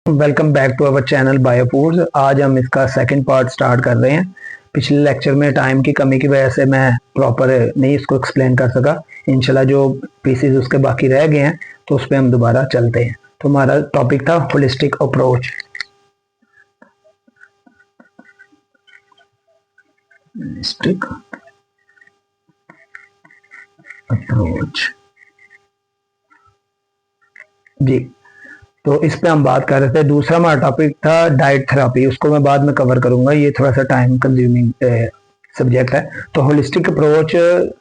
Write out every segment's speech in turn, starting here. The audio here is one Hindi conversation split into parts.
Welcome back to our channel Biofoods. आज हम इसका सेकंड पार्ट स्टार्ट कर रहे हैं। पिछले लेक्चर में टाइम की कमी की वजह से मैं प्रॉपर नहीं इसको एक्सप्लेन कर सका। इंशाल्लाह जो पीसेस उसके बाकी रह गए हैं तो उस पर हम दोबारा चलते हैं। तो हमारा टॉपिक था होलिस्टिक अप्रोच। होलिस्टिक अप्रोच जी, तो इस पे हम बात कर रहे थे। दूसरा हमारा टॉपिक था डाइट थेरापी, उसको मैं बाद में कवर करूंगा, ये थोड़ा सा टाइम कंज्यूमिंग सब्जेक्ट है। तो holistic approach,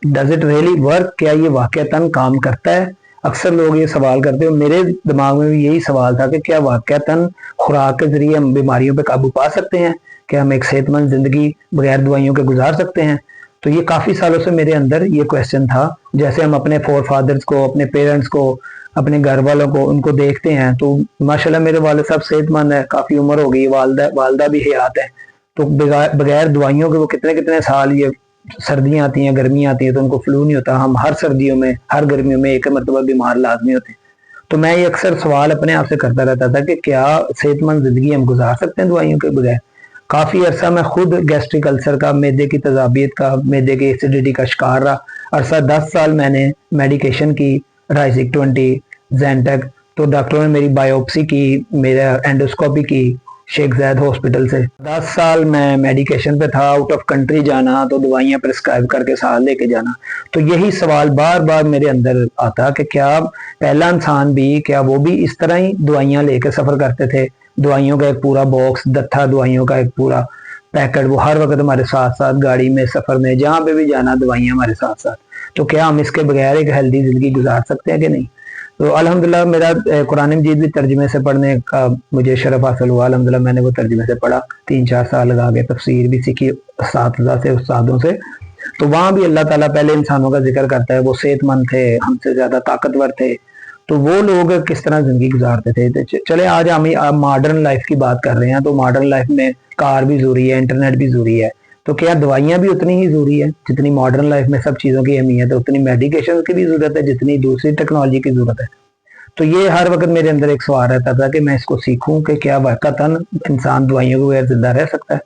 does it really work? क्या ये वाकयातन काम करता है? अक्सर लोग ये सवाल करते हैं, मेरे दिमाग में भी यही सवाल था कि क्या वाकयातन खुराक के जरिए हम बीमारियों पे काबू पा सकते हैं? क्या हम एक सेहतमंद जिंदगी बगैर दवाइयों के गुजार सकते हैं? तो ये काफी सालों से मेरे अंदर ये क्वेश्चन था। जैसे हम अपने फोर फादर्स को, अपने पेरेंट्स को, अपने घर वालों को, उनको देखते हैं तो माशाल्लाह मेरे वाले साहब सेहतमंद है, काफी उम्र हो गई, वालदा भी हयात है। तो बगैर दवाइयों के वो कितने कितने साल, ये सर्दियां आती हैं, गर्मियां आती हैं तो उनको फ्लू नहीं होता। हम हर सर्दियों में, हर गर्मियों में एक मरतबा बीमार लाजमी होते हैं। तो मैं ये अक्सर सवाल अपने आप से करता रहता था कि क्या सेहतमंद जिंदगी हम गुजार सकते हैं दवाइयों के बगैर? काफी अरसा मैं खुद गैस्ट्रिक अल्सर का, मैदे की तजाबियत का, मैदे की एसिडिटी का शिकार रहा। अरसा 10 साल मैंने मेडिकेशन की, राइजिक 20, जैनटेक। तो डॉक्टरों ने मेरी बायोप्सी की, मेरा एंडोस्कोपी की शेख जैद हॉस्पिटल से। 10 साल मैं मेडिकेशन पे था, आउट ऑफ कंट्री जाना तो दवाइयां प्रिस्क्राइब करके साथ लेके जाना। तो यही सवाल बार बार मेरे अंदर आता कि क्या पहला इंसान भी, क्या वो भी इस तरह ही दवाइयां लेके सफर करते थे? दवाइयों का एक पूरा बॉक्स, दत्था दवाइयों का एक पूरा पैकेट, वो हर वक्त हमारे साथ साथ, गाड़ी में, सफर में, जहां पे भी जाना दवाइयां हमारे साथ साथ। तो क्या हम इसके बगैर एक हेल्दी जिंदगी गुजार सकते हैं कि नहीं? तो अल्हम्दुलिल्लाह मेरा कुरान मजीद भी तर्जुमे से पढ़ने का मुझे शरफ हासिल हुआ। अल्हम्दुलिल्लाह मैंने वो तर्जुमे से पढ़ा, 3-4 साल लगा के तफसीर भी सीखी साथज़ा से, उस्तादों से। तो वहां भी अल्लाह ताला पहले इंसानों का जिक्र करता है, वो सेहतमंद थे, हमसे ज्यादा ताकतवर थे। तो वो लोग किस तरह जिंदगी गुजारते थे। तो चले आज हम मॉडर्न लाइफ की बात कर रहे हैं। तो मॉडर्न लाइफ में कार भी जरूरी है, इंटरनेट भी जरूरी है। तो क्या दवाइयां भी उतनी ही जरूरी है? जितनी मॉडर्न लाइफ में सब चीजों की अहमियत है, उतनी मेडिकेशन की भी जरूरत है, जितनी दूसरी टेक्नोलॉजी की जरूरत है। तो ये हर वक्त मेरे अंदर एक सवाल रहता था कि मैं इसको सीखूं कि क्या वाकई इंसान दवाइयों के बगैर जिंदा रह सकता है?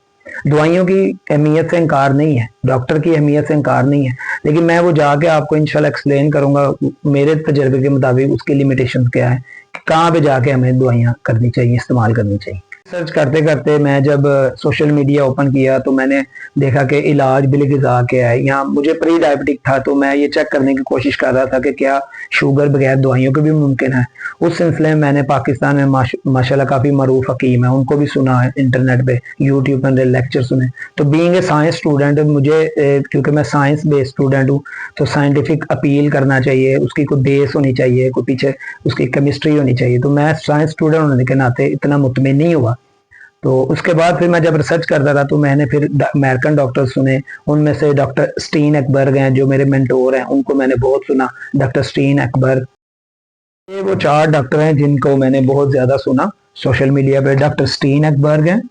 दवाइयों की अहमियत से इनकार नहीं है, डॉक्टर की अहमियत से इनकार नहीं है, लेकिन मैं वो जाके आपको इंशाल्लाह एक्सप्लेन करूंगा मेरे तजर्बे के मुताबिक उसकी लिमिटेशन क्या है, कहाँ पे जाके हमें दवाइयाँ करनी चाहिए, इस्तेमाल करनी चाहिए। सर्च करते करते मैं जब सोशल मीडिया ओपन किया तो मैंने देखा कि इलाज बिल ग़िज़ा क्या है। यहाँ मुझे प्री डायबिटिक था तो मैं ये चेक करने की कोशिश कर रहा था कि क्या शुगर बगैर दवाइयों के भी मुमकिन है। उस सिलसिले में मैंने पाकिस्तान में माशाल्लाह काफ़ी मरूफ हकीम है, उनको भी सुना है इंटरनेट पे, यूट्यूब पर लेक्चर सुने। तो बीइंग ए साइंस स्टूडेंट मुझे, क्योंकि मैं साइंस बेस्ड स्टूडेंट हूँ, तो साइंटिफिक अपील करना चाहिए, उसकी कोई बेस होनी चाहिए, कोई पीछे उसकी केमिस्ट्री होनी चाहिए। तो मैं साइंस स्टूडेंट होने के नाते इतना मुतमिन नहीं हुआ। तो उसके बाद फिर मैं जब रिसर्च करता रहा तो मैंने फिर अमेरिकन डॉक्टर सुने। उनमें से डॉक्टर स्टीन अकबर हैं जो मेरे मेंटोर हैं, उनको मैंने बहुत सुना। डॉक्टर स्टीन अकबर, ये वो 4 डॉक्टर हैं जिनको मैंने बहुत ज्यादा सुना सोशल मीडिया पे। डॉक्टर स्टीन अकबर हैं,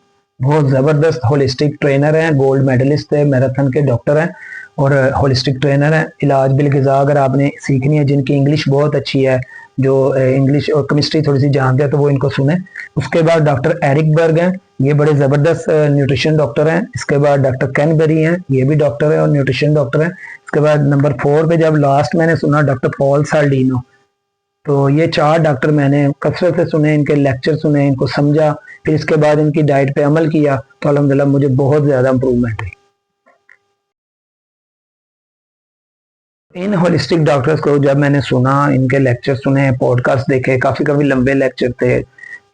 बहुत जबरदस्त होलिस्टिक ट्रेनर हैं, गोल्ड मेडलिस्ट है, मैराथन के डॉक्टर हैं और होलिस्टिक ट्रेनर हैं। इलाज बिल ग़िज़ा अगर आपने सीखनी है, जिनकी इंग्लिश बहुत अच्छी है, जो इंग्लिश और केमिस्ट्री थोड़ी सी जानते हैं, तो वो इनको सुने। उसके बाद डॉक्टर एरिक बर्ग हैं, ये बड़े जबरदस्त न्यूट्रिशन डॉक्टर हैं। इसके बाद डॉक्टर कैनबेरी हैं, ये भी डॉक्टर है और न्यूट्रिशन डॉक्टर हैं। इसके बाद नंबर 4 पे जब लास्ट मैंने सुना डॉक्टर पॉल साल्डिनो। तो ये 4 डॉक्टर मैंने कसरत से सुने, इनके लेक्चर सुने, इनको समझा, फिर इसके बाद इनकी डाइट पे अमल किया तो अल्हम्दुलिल्लाह मुझे बहुत ज्यादा इंप्रूवमेंट हुई। इन होलिस्टिक डॉक्टर्स को जब मैंने सुना, इनके लेक्चर सुने, पॉडकास्ट देखे, काफी काफी लंबे लेक्चर थे,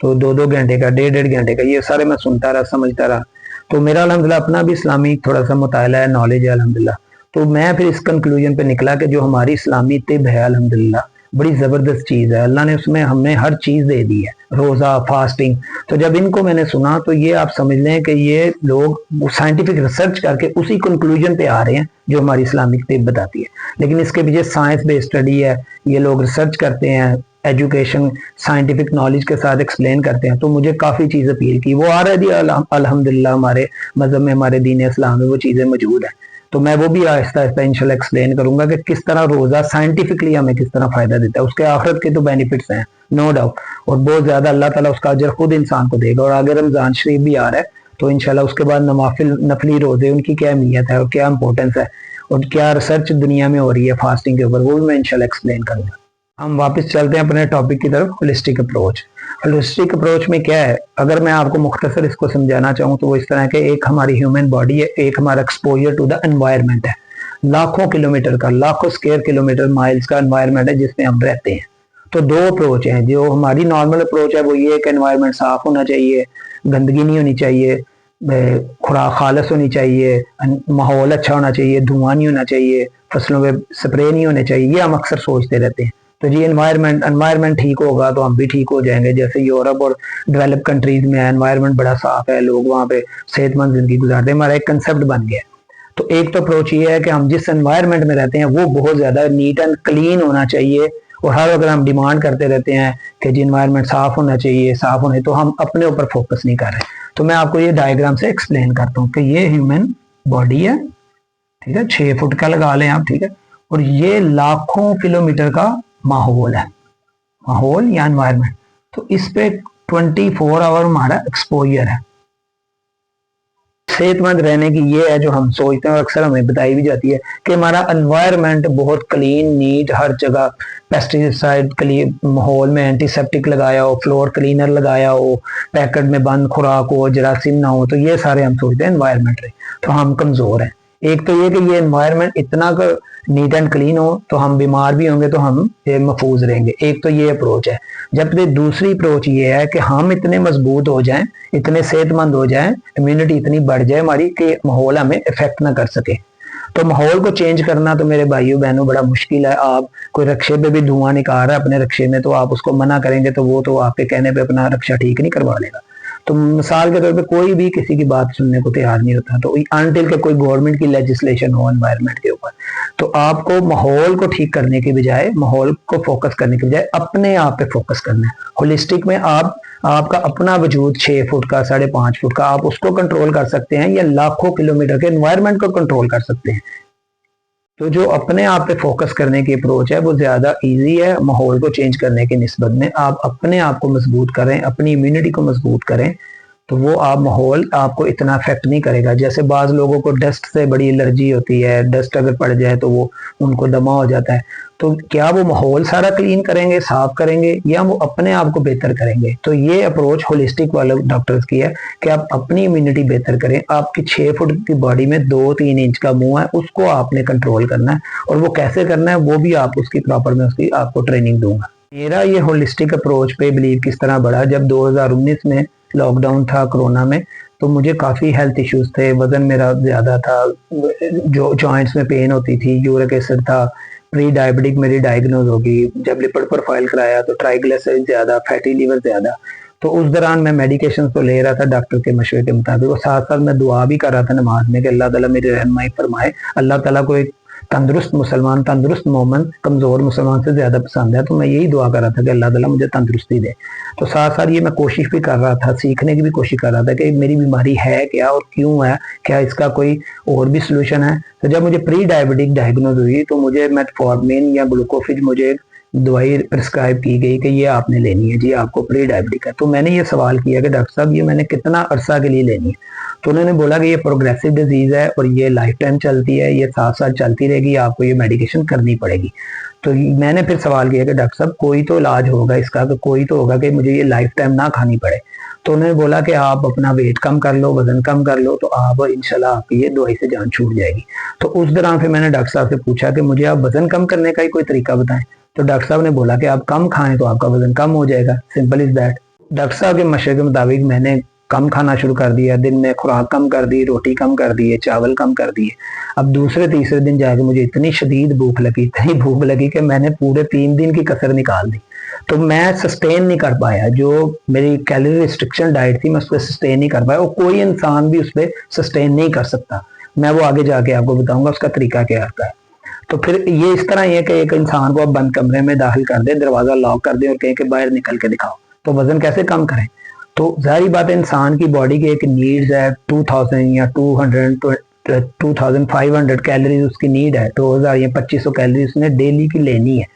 तो 2-2 घंटे का, 1.5-1.5 घंटे का, ये सारे मैं सुनता रहा, समझता रहा। तो मेरा अल्हम्दुलिल्लाह अपना भी इस्लामी थोड़ा सा मुताला है, नॉलेज है अल्हम्दुलिल्लाह। तो मैं फिर इस कंक्लूजन पे निकला कि जो हमारी इस्लामी तिब है अल्हम्दुलिल्लाह बड़ी जबरदस्त चीज है। अल्लाह ने उसमें हमें हर चीज दे दी है, रोजा, फास्टिंग। तो जब इनको मैंने सुना तो ये आप समझ लें कि ये लोग साइंटिफिक रिसर्च करके उसी कंक्लूजन पे आ रहे हैं जो हमारी इस्लामिक तिब बताती है। लेकिन इसके पीछे साइंस बेस्ड स्टडी है, ये लोग रिसर्च करते हैं, एजुकेशन, साइंटिफिक नॉलेज के साथ एक्सप्लेन करते हैं। तो मुझे काफी चीज अपील की। वो आ रहा है अल्हम्दुलिल्लाह, हमारे मजहब में, हमारे दीन इस्लाम में वो चीजें मौजूद है। तो मैं वो भी आहिस्ता आहिस्ता इंशाल्लाह एक्सप्लेन करूंगा कि किस तरह रोजा साइंटिफिकली हमें किस तरह फायदा देता है। उसके आखिरत के तो बेनिफिट्स हैं नो डाउट, और बहुत ज्यादा अल्लाह ताला उसका अजर खुद इंसान को देगा। और आगे रमजान शरीफ भी आ रहा है, तो इंशाल्लाह उसके बाद नवाफिल नफली रोजे उनकी क्या अहमियत है और क्या इंपॉर्टेंस है और क्या रिसर्च दुनिया में हो रही है फास्टिंग के ऊपर, वो भी मैं इंशाल्लाह एक्सप्लेन करूंगा। हम वापस चलते हैं अपने टॉपिक की तरफ, होलिस्टिक अप्रोच। होलिस्टिक अप्रोच में क्या है, अगर मैं आपको मुख्तसर इसको समझाना चाहूँ तो वो इस तरह के, एक हमारी ह्यूमन बॉडी है, एक हमारा एक्सपोजर टू द एनवायरनमेंट है। लाखों किलोमीटर का, लाखों स्क्वायर किलोमीटर माइल्स का एनवायरनमेंट है जिसमें हम रहते हैं। तो दो अप्रोच हैं। जो हमारी नॉर्मल अप्रोच है वो ये कि एनवायरनमेंट साफ होना चाहिए, गंदगी नहीं होनी चाहिए, खुराक खालस होनी चाहिए, माहौल अच्छा होना चाहिए, धुआं नहीं होना चाहिए, फसलों पे स्प्रे नहीं होने चाहिए, ये हम अक्सर सोचते रहते हैं। तो जी एनवायरनमेंट ठीक होगा तो हम भी ठीक हो जाएंगे। जैसे यूरोप और डेवलप कंट्रीज में एनवायरनमेंट बड़ा साफ है, लोग वहाँ पे सेहतमंद जिंदगी गुजारते हैं, हमारा एक कंसेप्ट बन गया। तो एक तो अप्रोच ये है कि हम जिस एनवायरनमेंट में रहते हैं वो बहुत ज्यादा नीट एंड क्लीन होना चाहिए, और हर वक्त हम डिमांड करते रहते हैं कि जी एनवायरनमेंट साफ होना चाहिए, साफ होने, तो हम अपने ऊपर फोकस नहीं कर रहे। तो मैं आपको ये डायग्राम से एक्सप्लेन करता हूँ कि ये ह्यूमन बॉडी है, ठीक है, 6 फुट का लगा लें आप, ठीक है, और ये लाखों किलोमीटर का माहौल है, माहौल या एनवायरनमेंट। तो इस पे 24 आवर हमारा एक्सपोजर है। सेहतमंद रहने की ये है जो हम सोचते हैं और अक्सर हमें बताई भी जाती है कि हमारा एनवायरनमेंट बहुत क्लीन नीट, हर जगह पेस्टिसाइड क्लीन, माहौल में एंटीसेप्टिक लगाया हो, फ्लोर क्लीनर लगाया हो, पैकेट में बंद खुराक हो, जरासीम ना हो, तो ये सारे हम सोचते हैं एनवायरनमेंट है, तो हम कमजोर हैं। एक तो ये कि ये एनवायरनमेंट इतना नीट एंड क्लीन हो तो हम बीमार भी होंगे तो हम महफूज रहेंगे। एक तो ये अप्रोच है। जबकि दूसरी अप्रोच ये है कि हम इतने मजबूत हो जाएं, इतने सेहतमंद हो जाएं, इम्यूनिटी इतनी बढ़ जाए हमारी कि माहौल हमें इफेक्ट ना कर सके। तो माहौल को चेंज करना तो मेरे भाइयों बहनों बड़ा मुश्किल है। आप कोई रक्शे पे भी धुआं निकाल रहा है अपने रक्शे में, तो आप उसको मना करेंगे तो वो तो आपके कहने पे अपना रक्षा ठीक नहीं करवा लेगा। तो मिसाल के तौर पे कोई भी किसी की बात सुनने को तैयार नहीं होता, तो अनटिल के कोई गवर्नमेंट की लेजिस्लेशन हो एनवायरनमेंट के ऊपर। तो आपको माहौल को ठीक करने के बजाय, माहौल को फोकस करने के बजाय अपने आप पे फोकस करना है। होलिस्टिक में आपका अपना वजूद 6 फुट का, 5.5 फुट का, आप उसको कंट्रोल कर सकते हैं या लाखों किलोमीटर के एनवायरनमेंट को कंट्रोल कर सकते हैं। तो जो अपने आप पे फोकस करने की अप्रोच है वो ज्यादा इजी है माहौल को चेंज करने की निस्बत में। आप अपने आप को मजबूत करें, अपनी इम्यूनिटी को मजबूत करें, तो वो आप माहौल आपको इतना अफेक्ट नहीं करेगा। जैसे बाज लोगों को डस्ट से बड़ी एलर्जी होती है, डस्ट अगर पड़ जाए तो वो उनको दमा हो जाता है। तो क्या वो माहौल सारा क्लीन करेंगे, साफ करेंगे, या वो अपने आप को बेहतर करेंगे? तो ये अप्रोच होलिस्टिक वाले डॉक्टर्स की है कि आप अपनी इम्यूनिटी बेहतर करें। आपकी 6 फुट की बॉडी में 2-3 इंच का मुंह है, उसको आपने कंट्रोल करना है, और वो कैसे करना है वो भी आप उसकी प्रॉपर में उसकी आपको ट्रेनिंग दूंगा। मेरा ये होलिस्टिक अप्रोच पे बिलीव किस तरह बढ़ा, जब 2019 में लॉकडाउन था कोरोना में, तो मुझे काफ़ी हेल्थ इश्यूज थे, वजन मेरा ज़्यादा था, जो जॉइंट्स में पेन होती थी, यूरिक एसिड था, प्री डायबिटिक मेरी डायग्नोज होगी, जब लिपिड प्रोफाइल कराया तो ट्राइग्लिसराइड ज़्यादा, फैटी लीवर ज़्यादा। तो उस दौरान मैं मेडिकेशन तो ले रहा था डॉक्टर के मशवरे के मुताबिक, और साथ साथ मैं दुआ भी कर रहा था नमाज में कि अल्लाह ताला मेरी रहनुमाई फरमाए। अल्लाह ताला को एक तंदुरुस्त मुसलमान, तंदुरुस्त मोमन कमजोर मुसलमान से ज्यादा पसंद है। तो मैं यही दुआ कर रहा था कि अल्लाह ताला मुझे तंदुरुस्ती दे। तो साथ साथ ये मैं कोशिश भी कर रहा था, सीखने की भी कोशिश कर रहा था कि मेरी बीमारी है क्या और क्यों है, क्या इसका कोई और भी सोल्यूशन है। तो जब मुझे प्री डायबिटिक डायग्नोज हुई तो मुझे मेटफॉर्मिन या ग्लूकोफिज मुझे दवाई प्रिस्क्राइब की गई कि ये आपने लेनी है जी, आपको प्री डायबिटिक है। तो मैंने ये सवाल किया कि डॉक्टर साहब ये मैंने कितना अरसा के लिए लेनी है? तो उन्होंने बोला कि ये प्रोग्रेसिव डिजीज है और ये लाइफ टाइम चलती है, ये 7 साल चलती रहेगी, आपको ये मेडिकेशन करनी पड़ेगी। तो मैंने फिर सवाल किया कि डॉक्टर साहब कोई तो इलाज होगा इसका, कि कोई तो होगा कि मुझे ये लाइफ टाइम ना खानी पड़े। तो उन्होंने बोला कि आप अपना वेट कम कर लो, वजन कम कर लो, तो आप इंशाल्लाह आपकी ये दवाई से जान छूट जाएगी। तो उस दौरान फिर मैंने डॉक्टर साहब से पूछा कि मुझे आप वजन कम करने का ही कोई तरीका बताएं। तो डॉक्टर साहब ने बोला कि आप कम खाएं तो आपका वजन कम हो जाएगा, सिंपल इज दैट। डॉक्टर साहब के मशवरे के मुताबिक मैंने कम खाना शुरू कर दिया, दिन में खुराक कम कर दी, रोटी कम कर दी, चावल कम कर दिए। अब दूसरे तीसरे दिन जाके मुझे इतनी शदीद भूख लगी, इतनी भूख लगी कि मैंने पूरे 3 दिन की कसर निकाल दी। तो मैं सस्टेन नहीं कर पाया, जो मेरी कैलोरी रिस्ट्रिक्शन डाइट थी मैं उस पर सस्टेन नहीं कर पाया, और कोई इंसान भी उस पर सस्टेन नहीं कर सकता। मैं वो आगे जाके आपको बताऊंगा उसका तरीका क्या आता है। तो फिर ये इस तरह है कि एक इंसान को आप बंद कमरे में दाखिल कर दें, दरवाजा लॉक कर दें और कहें कि बाहर निकल के दिखाओ, तो वजन कैसे कम करें? तो जाहिर बात है इंसान की बॉडी की एक नीड्स है 2000 या 2500 कैलोरीज उसकी नीड है, 2000 या 2500 कैलोरी उसने डेली की लेनी है।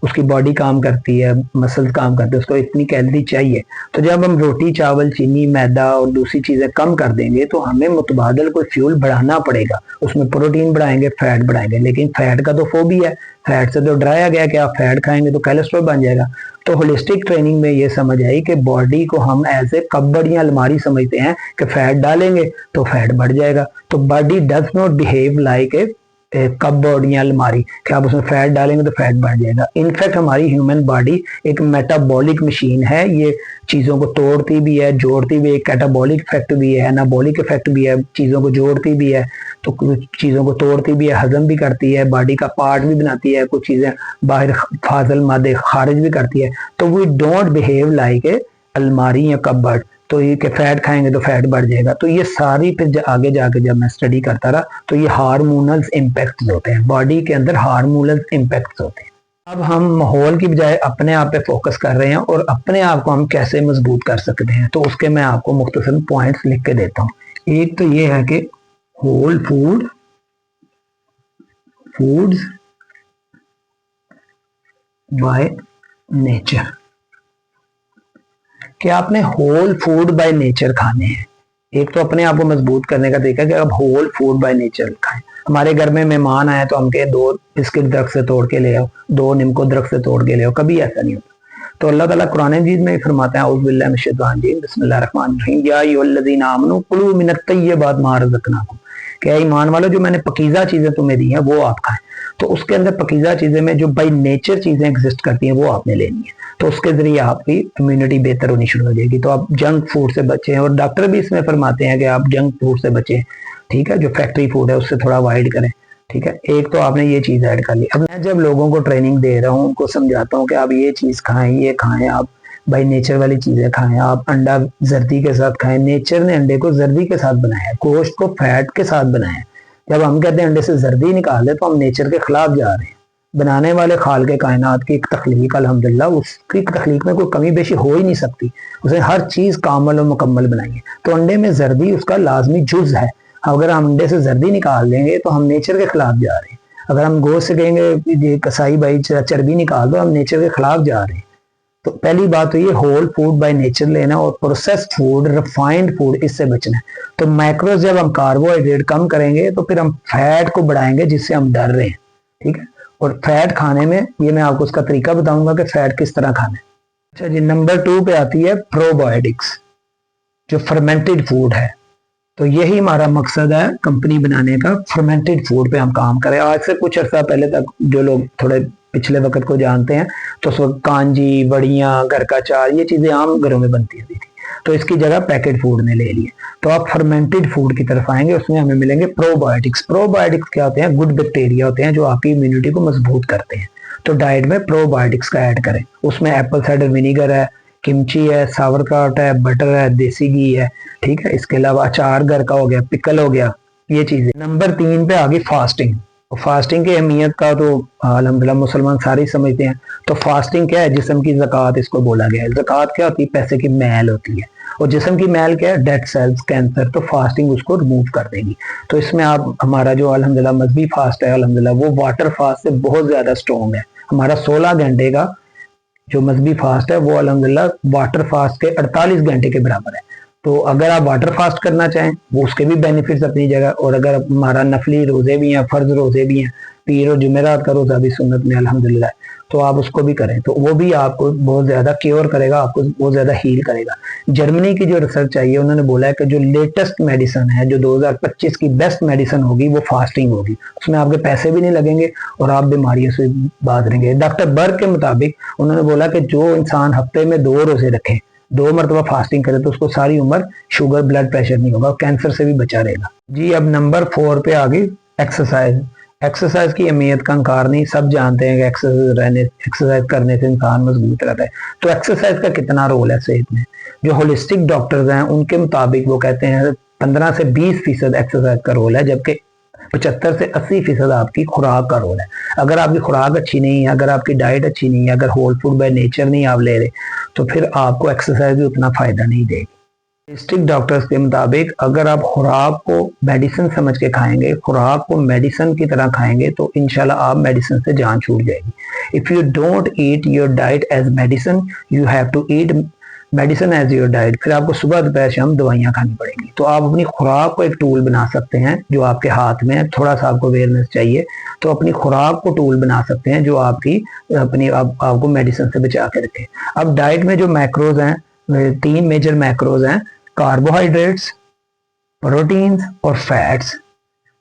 उसकी बॉडी काम करती है, मसल्स काम करते हैं, उसको इतनी कैलोरी चाहिए। तो जब हम रोटी, चावल, चीनी, मैदा और दूसरी चीजें कम कर देंगे तो हमें मुतबादल कोई फ्यूल बढ़ाना पड़ेगा। उसमें प्रोटीन बढ़ाएंगे, फैट बढ़ाएंगे, लेकिन फैट का तो फोबिया है, फैट से तो डराया गया कि आप फैट खाएंगे तो कोलेस्ट्रॉल बन जाएगा। तो होलिस्टिक ट्रेनिंग में ये समझ आई कि बॉडी को हम एज ए कबर्ड या अलमारी समझते हैं कि फैट डालेंगे तो फैट बढ़ जाएगा। तो body does not behave like A cupboard या अलमारी कि आप उसमें फैट डालेंगे तो फैट बढ़ जाएगा। इनफैक्ट हमारी ह्यूमन बॉडी एक मेटाबॉलिक मशीन है, ये चीज़ों को तोड़ती भी है, जोड़ती भी है, कैटाबॉलिक इफेक्ट भी है, एनाबॉलिक इफेक्ट भी है, चीज़ों को जोड़ती भी है, तो कुछ चीज़ों को तोड़ती भी है, हजम भी करती है, बॉडी का पार्ट भी बनाती है, कुछ चीज़ें बाहर फाजल मादे खारिज भी करती है। तो we don't behave like a अलमारी या कबर्ड। तो ये कि फैट खाएंगे तो फैट बढ़ जाएगा। तो ये सारी फिर आगे जाके जब मैं स्टडी करता रहा तो ये हार्मोनल इम्पैक्ट्स होते हैं, बॉडी के अंदर हार्मोनल इम्पैक्ट्स होते हैं। अब हम माहौल की बजाय अपने आप पे फोकस कर रहे हैं और अपने आप को हम कैसे मजबूत कर सकते हैं, तो उसके मैं आपको मुख्तसर पॉइंट्स लिख के देता हूँ। एक तो ये है कि होल फूड्स बाय नेचर, कि आपने होल फूड बाय नेचर खाने हैं। एक तो अपने आप को मजबूत करने का तरीका कि आप होल फूड बाय नेचर खाएं। हमारे घर में मेहमान आए तो हम कहें 2 बिस्किट दरख्त से तोड़ के ले आओ, 2 नीमको दरख्त से तोड़ के ले आओ, कभी ऐसा नहीं होता। तो अल्लाह ताला कुरान मजीद में फरमाते हैं औज़ु बिल्लाहि मिनश शैतानिर रजीम, बिस्मिल्लाहिर रहमानिर रहीम, या अय्युहल्लज़ीना आमनू कुलू मिनत तय्यबात मा रज़क़नाकुम, कि ईमान वालों जो मैंने पकीज़ा चीजें तुम्हें दी हैं वो आप खाएं। तो उसके अंदर पकीज़ा चीजें में जो बाई नेचर चीजें एग्जिस्ट करती हैं वो आपने लेनी है, तो उसके जरिए आपकी इम्यूनिटी बेहतर होनी शुरू हो जाएगी। तो आप जंक फूड से बचें, और डॉक्टर भी इसमें फरमाते हैं कि आप जंक फूड से बचें, ठीक है, जो फैक्ट्री फूड है उससे थोड़ा अवॉइड करें, ठीक है। एक तो आपने ये चीज ऐड कर ली। अब मैं जब लोगों को ट्रेनिंग दे रहा हूँ, उनको समझाता हूँ कि आप ये चीज खाएं, ये खाएं, आप भाई नेचर वाली चीजें खाएं, आप अंडा जर्दी के साथ खाएं। नेचर ने अंडे को जर्दी के साथ बनाया है, गोश्त को फैट के साथ बनाया है। जब हम कहते हैं अंडे से जर्दी निकाल दे तो हम नेचर के खिलाफ जा रहे हैं। बनाने वाले खाल के कायनात की एक तख्लीक, अल्हम्दुलिल्लाह उसकी तख्लीक में कोई कमी बेशी हो ही नहीं सकती, उसने हर चीज कामल और मुकम्मल बनाई है। तो अंडे में जर्दी उसका लाजमी जुज है। अगर हम अंडे से जर्दी निकाल देंगे तो हम नेचर के खिलाफ जा रहे हैं। अगर हम गोश्त से कहेंगे कसाई भाई चर्बी निकाल दो, हम नेचर के खिलाफ जा रहे हैं। तो पहली बात तो ये होल फूड बाय नेचर लेना, और प्रोसेस्ड फूड, रिफाइंड फूड, इससे बचना है। तो मैक्रोज जब हम कार्बोहाइड्रेट कम करेंगे तो फिर हम फैट को बढ़ाएंगे जिससे हम डर रहे हैं, ठीक है। और फैट खाने में ये मैं आपको उसका तरीका बताऊंगा कि फैट किस तरह खाना है। अच्छा जी, नंबर 2 पे आती है प्रोबायोटिक्स, जो फर्मेंटेड फूड है। तो यही हमारा मकसद है कंपनी बनाने का, फर्मेंटेड फूड पे हम काम करें। आज से कुछ अर्सा पहले तक जो लोग थोड़े पिछले वक्त को जानते हैं तो उस वक्त कांजी, बड़ियाँ, घर का चार, ये चीजें आम घरों में बनती थी, तो इसकी जगह पैकेट फूड ने ले लिए। तो आप फर्मेंटेड फूड की तरफ आएंगे, उसमें हमें मिलेंगे प्रोबायोटिक्स। प्रोबायोटिक्स क्या होते हैं? गुड बैक्टीरिया होते हैं जो आपकी इम्यूनिटी को मजबूत करते हैं। तो डाइट में प्रोबायोटिक्स का ऐड करें। उसमें एप्पल साइडर विनीगर है, किमची है, सावरक्रॉट है, बटर है, देसी घी है, ठीक है। इसके अलावा अचार घर का हो गया, पिकल हो गया, ये चीजें। नंबर 3 पे आ गई फास्टिंग। फास्टिंग की अहमियत का तो अल्हम्दुलिल्लाह मुसलमान सारे समझते हैं। तो फास्टिंग क्या है? जिस्म की ज़कात इसको बोला गया है। ज़कात क्या होती है? पैसे की मैल होती है। और जिस्म की मैल क्या है? Dead cells, cancer. तो फास्टिंग उसको रिमूव कर देगी। तो इसमें आप हमारा जो अल्हम्दुलिल्लाह मजहबी फास्ट है अल्हम्दुलिल्लाह वो वाटर फास्ट से बहुत ज्यादा स्ट्रॉन्ग है। हमारा 16 घंटे का जो मजहबी फास्ट है वो अल्हम्दुलिल्लाह वाटर फास्ट के 48 घंटे के बराबर है। तो अगर आप वाटर फास्ट करना चाहें वो उसके भी बेनिफिट्स अपनी जगह, और अगर हमारा नफली रोजे भी हैं, फर्ज रोजे भी हैं, पीर और जुमेरात का रोजा भी सुन्नत में अल्हम्दुलिल्लाह, तो आप उसको भी करें, तो वो भी आपको बहुत ज्यादा क्योर करेगा, आपको बहुत ज्यादा हील करेगा। जर्मनी की जो रिसर्च आई है उन्होंने बोला है कि जो लेटेस्ट मेडिसिन है, जो 2025 की बेस्ट मेडिसिन होगी वो फास्टिंग होगी। उसमें आपके पैसे भी नहीं लगेंगे और आप बीमारियों से बाज रहेंगे। डॉक्टर बर्ग के मुताबिक उन्होंने बोला कि जो इंसान हफ्ते में 2 रोजे रखे, 2 मरतबा फास्टिंग करे, तो उसको सारी उम्र शुगर, ब्लड प्रेशर नहीं होगा, कैंसर से भी बचा रहेगा। जी, अब नंबर 4 पे आ गई एक्सरसाइज। एक्सरसाइज की अहमियत का इंकार नहीं, सब जानते हैं कि एक्सरसाइज करने से इंसान मजबूत रहता है। तो एक्सरसाइज का कितना रोल है सेहत में? जो होलिस्टिक डॉक्टर्स हैं उनके मुताबिक वो कहते हैं 15 से 20% एक्सरसाइज का रोल है, जबकि 75 से 80% आपकी खुराक का रोल है। अगर आपकी खुराक अच्छी नहीं है, अगर आपकी डाइट अच्छी नहीं है, अगर होल फूड बाय नेचर नहीं आप ले रहे, तो फिर आपको एक्सरसाइज भी उतना फायदा नहीं देगी। डिस्ट्रिक्ट डॉक्टर्स के मुताबिक अगर आप खुराक को मेडिसिन समझ के खाएंगे, खुराक को मेडिसिन की तरह खाएंगे, तो इंशाल्लाह आप मेडिसिन से जान छूट जाएगी। If you don't eat your diet as medicine, you have to eat medicine as your diet. फिर आपको सुबह दोपहर शाम दवाइयाँ खानी पड़ेंगी। तो आप अपनी खुराक को एक टूल बना सकते हैं जो आपके हाथ में है। थोड़ा सा आपको अवेयरनेस चाहिए, तो अपनी खुराक को टूल बना सकते हैं जो आपकी अपनी आपको मेडिसिन से बचा के रखे। अब डाइट में जो मैक्रोज हैं, 3 मेजर मैक्रोज हैं, कार्बोहाइड्रेट्स, प्रोटीन्स और फैट्स।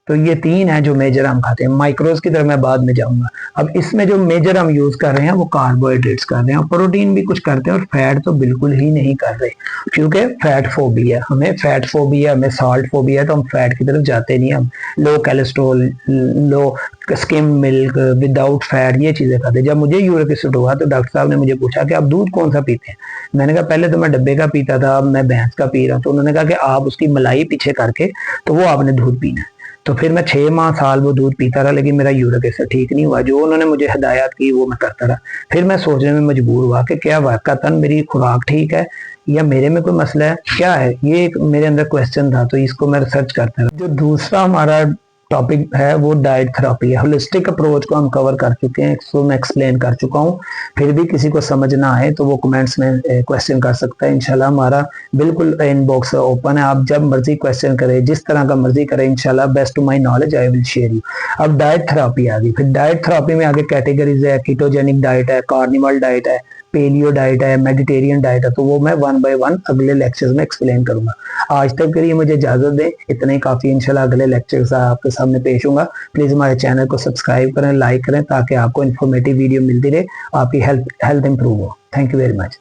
तो ये 3 हैं जो मेजर हम खाते हैं। माइक्रोज की तरफ मैं बाद में जाऊंगा। अब इसमें जो मेजर हम यूज कर रहे हैं वो कार्बोहाइड्रेट्स कर रहे हैं, प्रोटीन भी कुछ करते हैं और फैट तो बिल्कुल ही नहीं कर रहे, क्योंकि फैट फोबिया, हमें फैट फोबिया, हमें साल्ट फोबिया, तो हम फैट की तरफ जाते नहीं। हम लो कोलेस्ट्रॉल, लो स्किम मिल्क, विदाउट फैट, ये चीजें खाते हैं। जब मुझे यूरिक एसिड हुआ तो डॉक्टर साहब ने मुझे पूछा कि आप दूध कौन सा पीते हैं। मैंने कहा पहले तो मैं डब्बे का पीता था, अब मैं भैंस का पी रहा हूँ। तो उन्होंने कहा कि आप उसकी मलाई पीछे करके तो वो आपने दूध पीना है। तो फिर मैं 6 माह साल वो दूध पीता रहा, लेकिन मेरा यूरिक एसिड ठीक नहीं हुआ। जो उन्होंने मुझे हिदायत की वो मैं करता रहा। फिर मैं सोचने में मजबूर हुआ कि क्या वाकई मेरी खुराक ठीक है या मेरे में कोई मसला है, क्या है। ये एक मेरे अंदर क्वेश्चन था, तो इसको मैं रिसर्च करता रहा। जो दूसरा हमारा टॉपिक है वो डाइट थेरेपी है। होलिस्टिक अप्रोच को हम कवर कर चुके हैं, इसको मैं एक्सप्लेन कर चुका हूँ। फिर भी किसी को समझ ना आए तो वो कमेंट्स में क्वेश्चन कर सकता है। इंशाल्लाह हमारा बिल्कुल इनबॉक्स ओपन है, आप जब मर्जी क्वेश्चन करें, जिस तरह का मर्जी करें, इंशाल्लाह best to my knowledge I will share you. अब डाइट थेरेपी आ गई। फिर डाइट थेरेपी में आगे कैटेगरीज है, कीटोजेनिक डाइट है, कार्निवल डाइट है, पेलियो डाइट है, मेडिटेरियन डाइट है। तो वो मैं 1 बाय 1 अगले लेक्चर्स में एक्सप्लेन करूंगा। आज तक के लिए मुझे इजाजत दें, इतना ही काफी। इंशाल्लाह अगले लेक्चर्स आपके सामने पेश होगा। प्लीज हमारे चैनल को सब्सक्राइब करें, लाइक करें, ताकि आपको इन्फॉर्मेटिव वीडियो मिलती रहे, आपकी हेल्थ इंप्रूव हो। Thank you very much.